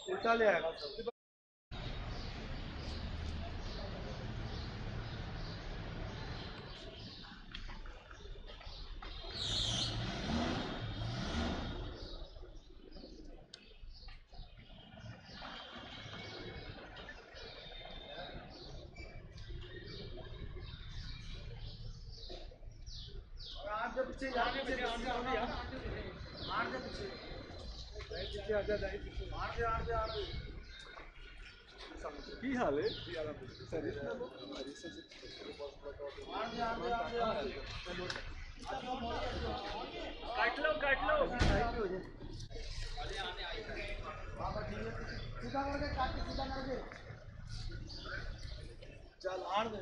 उल्टा ले आएगा। पीछे की हाल है? काट लो सीधा करके काट के सीधा करके चल आड़ दे।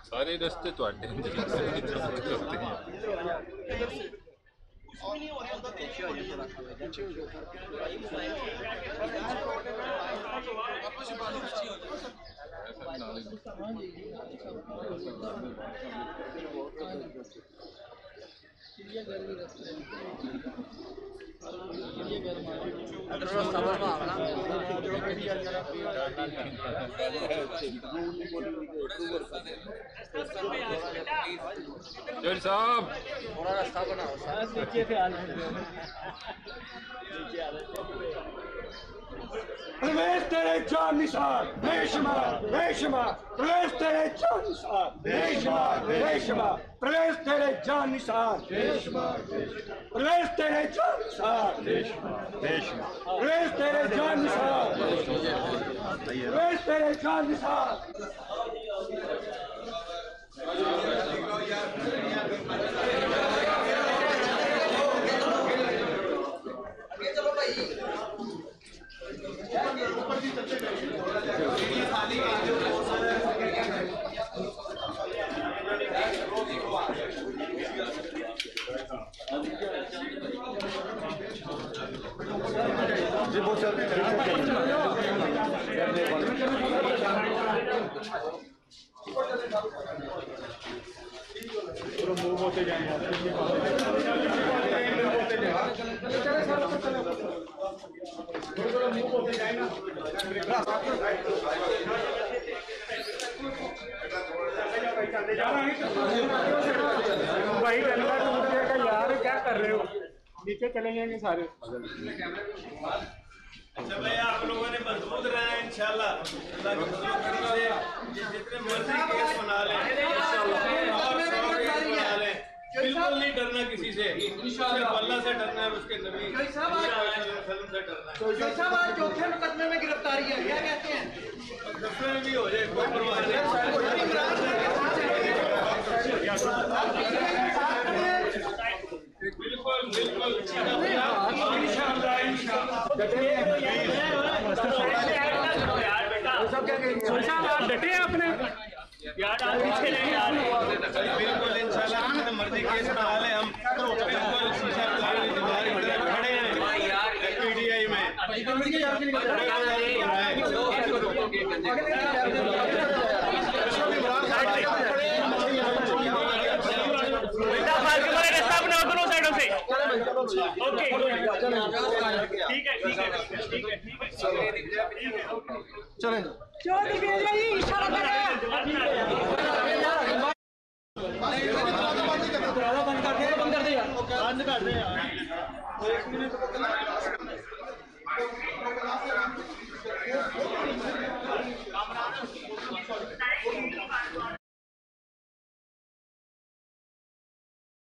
सारे रस्ते तो साहब थोड़ा रास्ता बनाओ नीचे से प्रवेश तेरे जान निसार बेशुमार बेशुमार प्रवेश तेरे जान निसार बेशुमार बेशुमार प्रवेश तेरे जान निसार बेशुमार प्रवेश तेरे जान निसार बेशुमार बेशुमार प्रवेश तेरे जान निसार प्रवेश तेरे जान निसार। जी बहुत सारे मुंह होते जाएंगे भाई यार क्या कर रहे हो? नीचे चले जाएंगे सारे। अच्छा भैया आप लोगों ने मजबूत रहना है इंशाल्लाह। जितने मर्जी केस बना लें बिल्कुल नहीं डरना किसी से, सिर्फ अल्लाह से डरना है, उसके नबी सल्लल्लाहु अलैहि वसल्लम से डरना है। साहब आज चौथे मुकदमे में गिरफ्तारी है, क्या कहते हैं? दसवें में भी हो जाए कोई परवाह नहीं। बिल्कुल बिल्कुल डटे आपने बिल्कुल इंशाल्लाह जितने मर्जी केस बना ले हम बिल्कुल खड़े हैं पीटीआई में। रास्ता बनाओ दोनों साइडों से। ओके ठीक है चलें। इशारा कर रहे हैं बंद कर दे यार। 1 मिनट